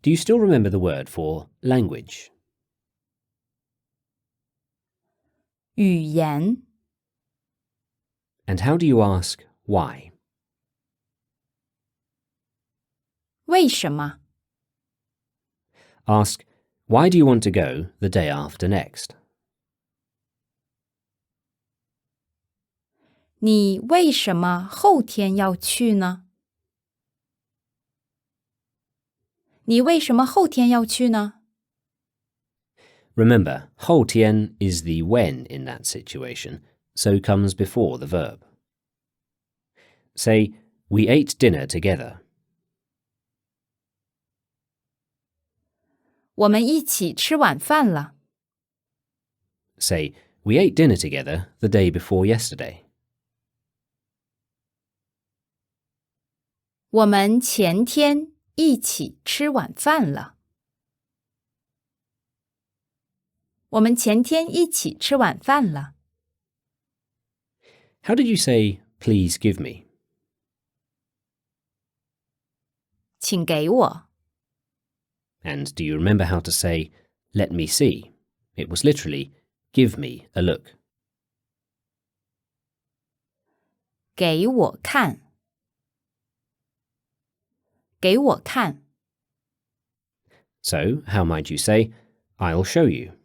Do you still remember the word for language? 语言 And how do you ask why? 为什么 Ask, why do you want to go the day after next? 你为什么后天要去呢？你为什么后天要去呢？ Remember, 后天 is the when in that situation, so comes before the verb. Say, we ate dinner together. 我们一起吃晚饭了。 Say, we ate dinner together the day before yesterday. 我们前天一起吃晚饭了。我们前天一起吃晚饭了。 How did you say, please give me? 请给我。 And do you remember how to say, let me see? It was literally, give me a look. 给我看。给我看。 So, how might you say, I'll show you?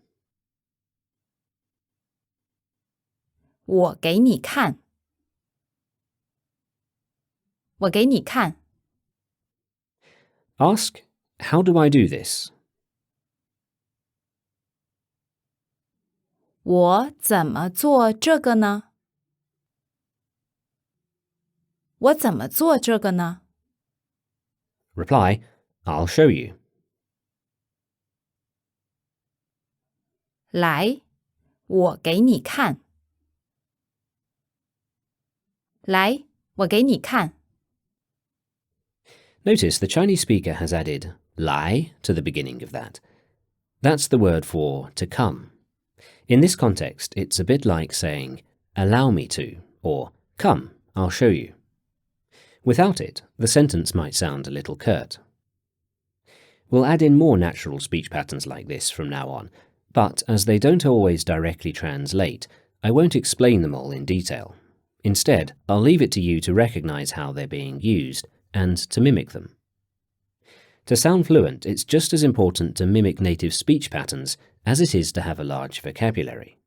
我给你看。我给你看。 Ask, how do I do this? 我怎么做这个呢？我怎么做这个呢？ Reply, I'll show you. 来，我给你看。来，我给你看。 Notice the Chinese speaker has added 来 to the beginning of that. That's the word for to come. In this context, it's a bit like saying, allow me to, or come, I'll show you. Without it, the sentence might sound a little curt. We'll add in more natural speech patterns like this from now on, but as they don't always directly translate, I won't explain them all in detail. Instead, I'll leave it to you to recognize how they're being used and to mimic them. To sound fluent, it's just as important to mimic native speech patterns as it is to have a large vocabulary.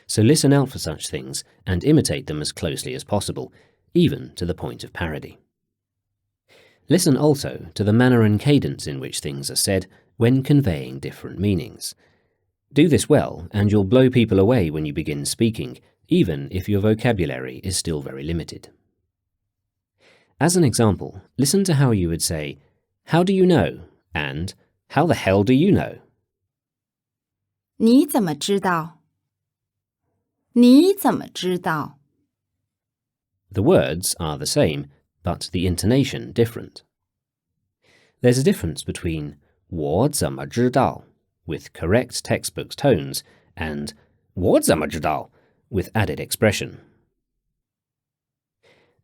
So listen out for such things and imitate them as closely as possible, even to the point of parody. Listen also to the manner and cadence in which things are said when conveying different meanings. Do this well, and you'll blow people away when you begin speaking, even if your vocabulary is still very limited. As an example, listen to how you would say, how do you know? And how the hell do you know? 你怎么知道？你怎么知道？ The words are the same, but the intonation different. There's a difference between 我怎么知道 with correct textbook tones and 我怎么知道 with added expression.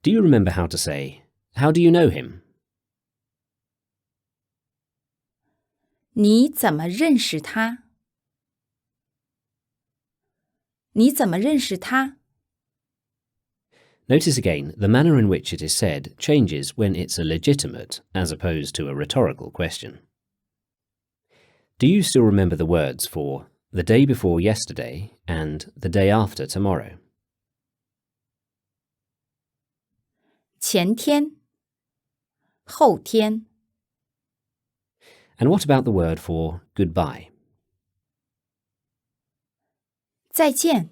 Do you remember how to say, how do you know him? 你怎么认识他？你怎么认识他？ Notice again the manner in which it is said changes when it's a legitimate as opposed to a rhetorical question. Do you still remember the words for the day before yesterday and the day after tomorrow? 前天。后天。 And what about the word for goodbye? 再见。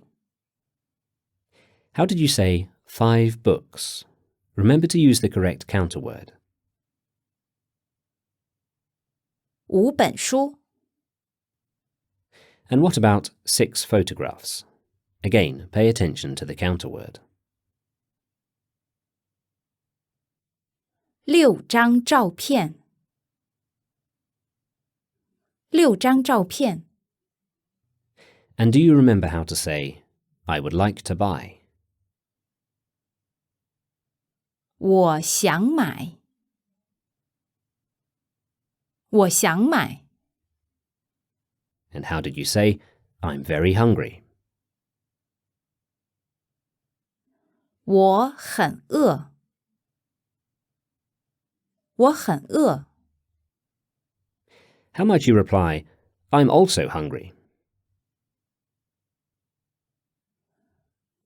How did you say 5 books? Remember to use the correct counter word. 5本书。 And what about 6 photographs? Again, pay attention to the counter word. 6张照片。6张照片。 And do you remember how to say, I would like to buy? 我想买。我想买。And how did you say, I'm very hungry? 我很饿。我很饿。How might you reply, I'm also hungry?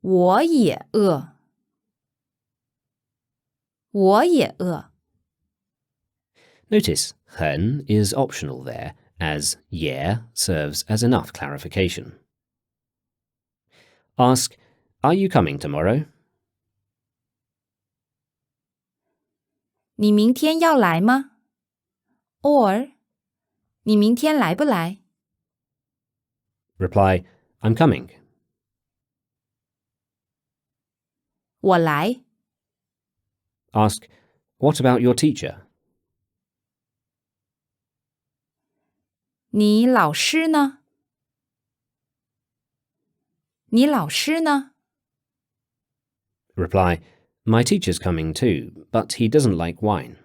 我也饿。我也饿。Notice 很 is optional there, as yeah serves as enough clarification. Ask, are you coming tomorrow? 你明天要来吗 ？Or 你明天来不来？ Reply, I'm coming. 我来。Ask, what about your teacher? 你老师呢？你老师呢？ Reply, my teacher's coming too, but he doesn't like wine.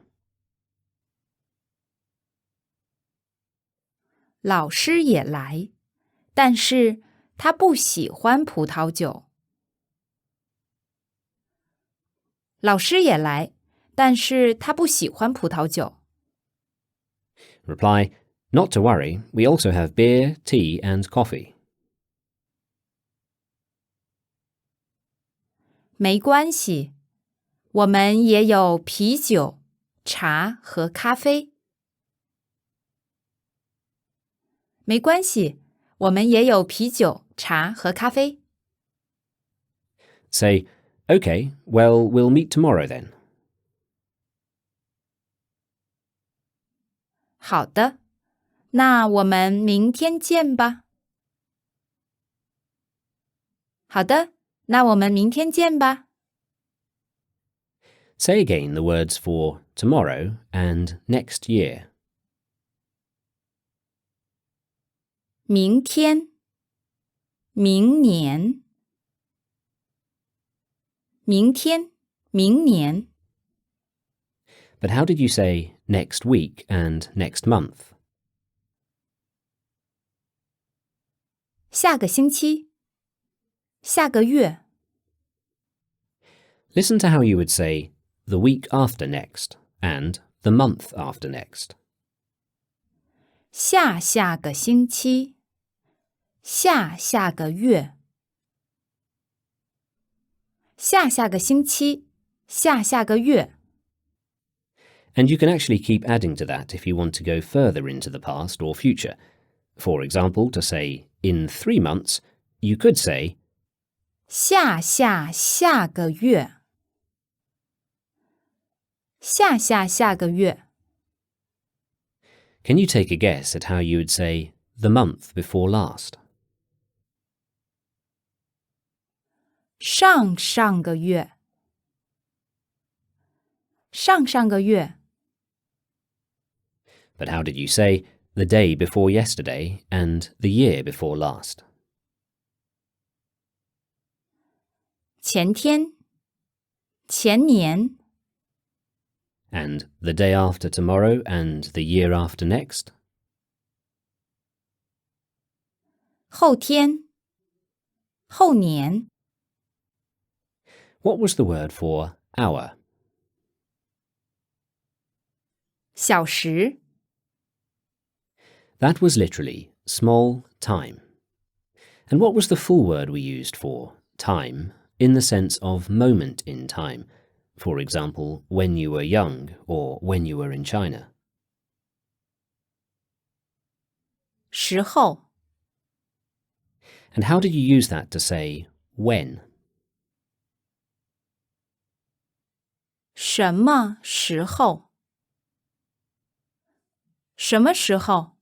老师也来，但是他不喜欢葡萄酒。老师也来，但是他不喜欢葡萄酒。Reply, not to worry, we also have beer, tea and coffee. 没关系，我们也有啤酒、茶和咖啡。没关系，我们也有啤酒、茶和咖啡。Say, OK, well, we'll meet tomorrow then. 好的，那我们明天见吧。好的，那我们明天见吧。Say again the words for tomorrow and next year. 明天，明年，明天，明年。But how did you say next week and next month? 下个星期，下个月。Listen to how you would say the week after next and the month after next. 下下个星期，下下个月。下下个星期，下下个月。And you can actually keep adding to that if you want to go further into the past or future. For example, to say in 3 months, you could say 下下下个月。下下下个月。 Can you take a guess at how you would say the month before last? 上上个月。上上个月。 But how did you say the day before yesterday and the year before last? 前天。前年。 And the day after tomorrow and the year after next? 后天。后年。 What was the word for hour? 小时。 That was literally small time. And what was the full word we used for time in the sense of moment in time? For example, when you were young or when you were in China. 时候。 And how did you use that to say when? 什么时候？什么时候？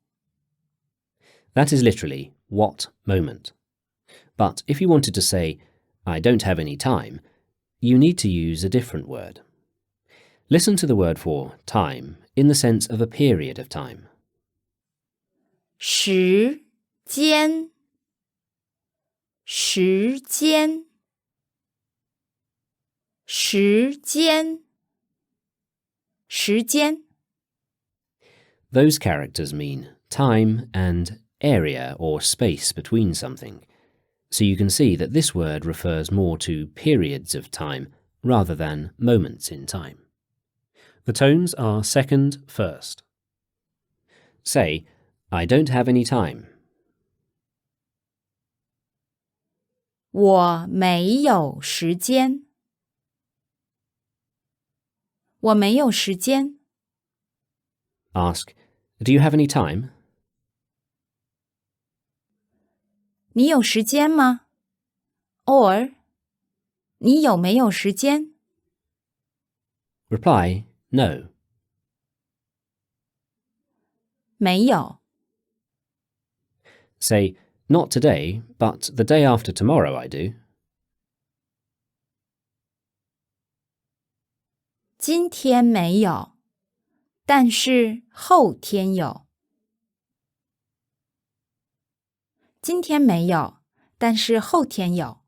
That is literally what moment. But if you wanted to say, I don't have any time, you need to use a different word. Listen to the word for time in the sense of a period of time. 时间。时间。时间。时间。those characters mean time and area or space between something. So you can see that this word refers more to periods of time rather than moments in time. The tones are second, first. Say, I don't have any time. 我没有时间。我没有时间。Ask, do you have any time? 你有时间吗 ？Or 你有没有时间？ Reply, no. 没有。Say, not today, but the day after tomorrow I do. 今天没有，但是后天有。今天没有，但是后天有。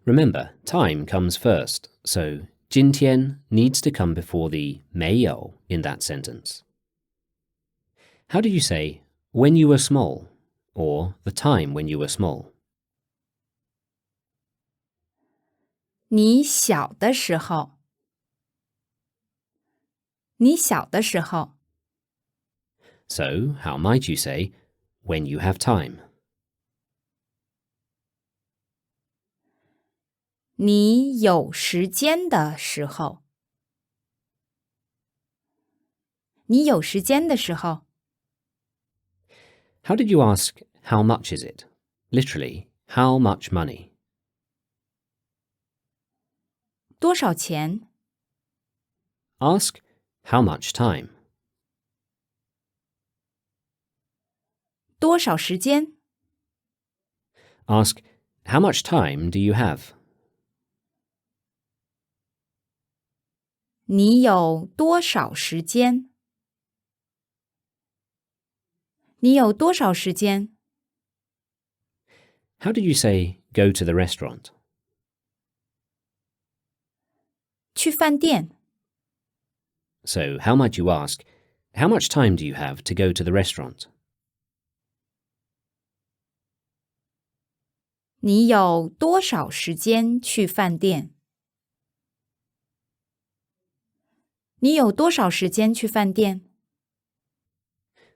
Remember, time comes first, so 今天 needs to come before the 没有 in that sentence. How do you say when you were small or the time when you were small? 你小的时候。你小的时候。So, how might you say when you have time? 你有时间的时候。你有时间的时候。How did you ask, how much is it? Literally, how much money? 多少钱？ Ask, how much time? 多少时间？ Ask, how much time do you have? 你有多少时间？你有多少时间？ How did you say, go to the restaurant? 去饭店。So, how might you ask, how much time do you have to go to the restaurant? 你有多少时间去饭店？你有多少时间去饭店？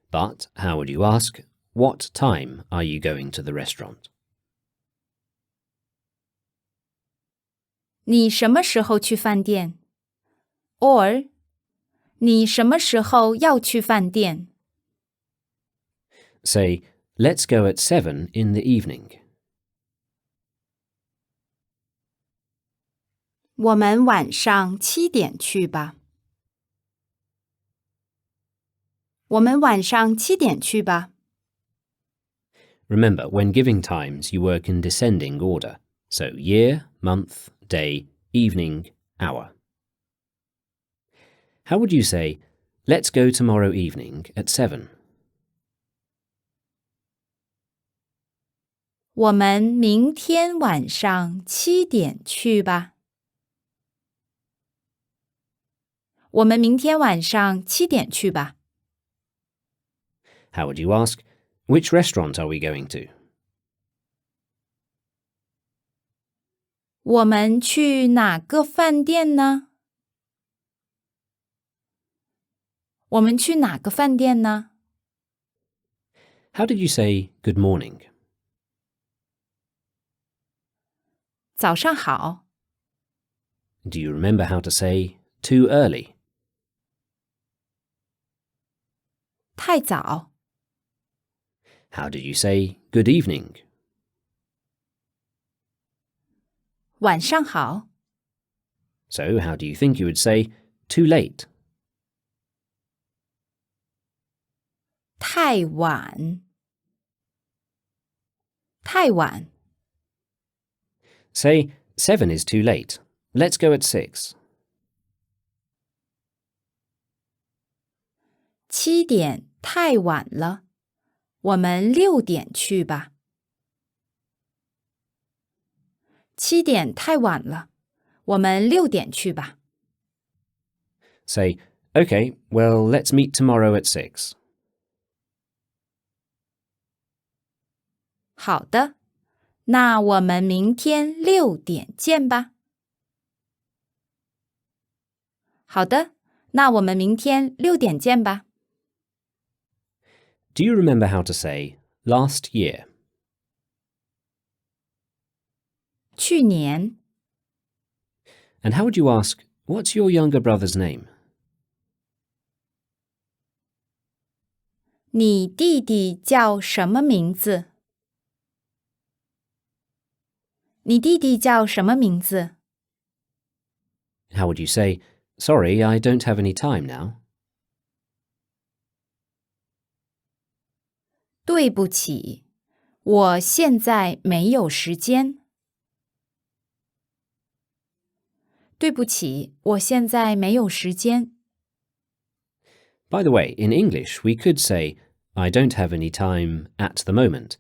But how would you ask, what time are you going to the restaurant? 你什么时候去饭店 ？Or 你什么时候要去饭店？ Say, let's go at 7 in the evening. 我们晚上7点去吧。我们晚上7点去吧。 Remember, when giving times, you work in descending order. So, year, month, day, evening, hour. How would you say, let's go tomorrow evening at 7? 我们明天晚上7点去吧。我们明天晚上7点去吧。 How would you ask, which restaurant are we going to? 我们去哪个饭店呢？我们去哪个饭店呢？ How did you say good morning? 早上好。 Do you remember how to say too early? 太早。 How did you say good evening? 晚上好。 So, how do you think you would say too late? 太晚。太晚。 Say, 7 is too late. Let's go at 6. 7点太晚了，我们6点去吧。7点太晚了，我们6点去吧。 Say, Okay, well, let's meet tomorrow at 6. 好的，那我们明天6点见吧。好的，那我们明天6点见吧。Do you remember how to say last year? 去年， And how would you ask, what's your younger brother's name? 你弟弟叫什么名字？你弟弟叫什么名字？ How would you say, sorry, I don't have any time now? 对不起，我现在没有时间。对不起，我现在没有时间。By the way, in English, we could say, I don't have any time at the moment.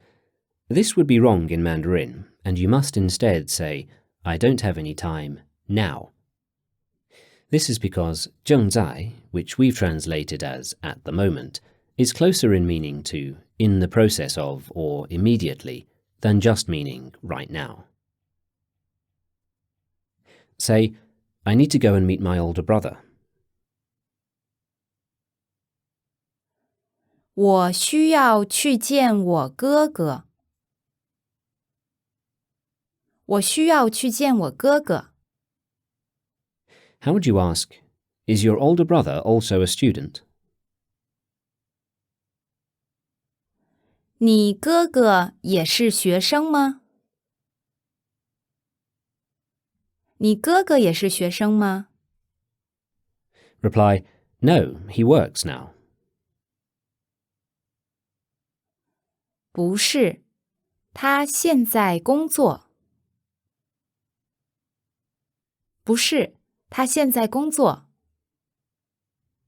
This would be wrong in Mandarin, and you must instead say, I don't have any time now. This is because 正在, which we've translated as at the moment, is closer in meaning to in the process of or immediately than just meaning right now. Say, I need to go and meet my older brother. 我需要去见我哥哥。我需要去见我哥哥。How would you ask, is your older brother also a student? 你哥哥也是学生吗？你哥哥也是学生吗？ Reply, no, he works now. 不是，他现在工作。不是，他现在工作。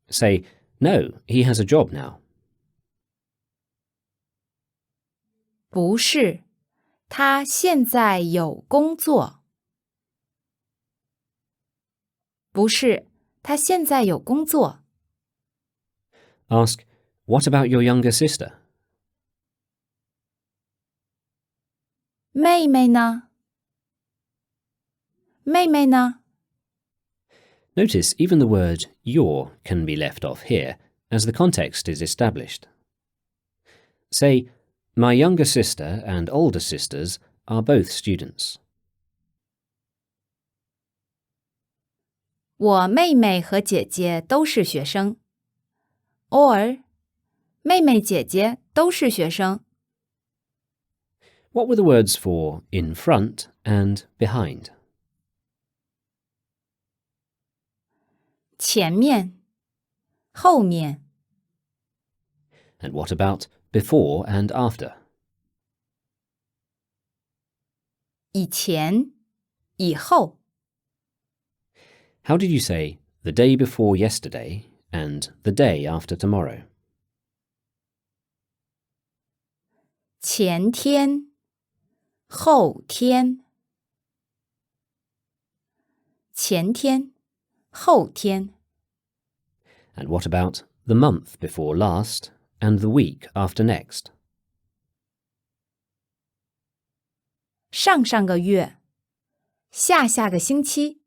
Say, no, he has a job now. 不是，他现在有工作。不是，他现在有工作。Ask, what about your younger sister? 妹妹呢？妹妹呢？ Notice even the word your can be left off here, as the context is established. Say, my younger sister and older sisters are both students. 我妹妹和姐姐都是学生。or 妹妹姐姐都是学生。What were the words for in front and behind? 前面，后面。 And what about before and after? 以前，以后。 How did you say the day before yesterday and the day after tomorrow? 前天，后天。前天，后天。 And what about the month before last and the week after next? 上上个月，下下个星期。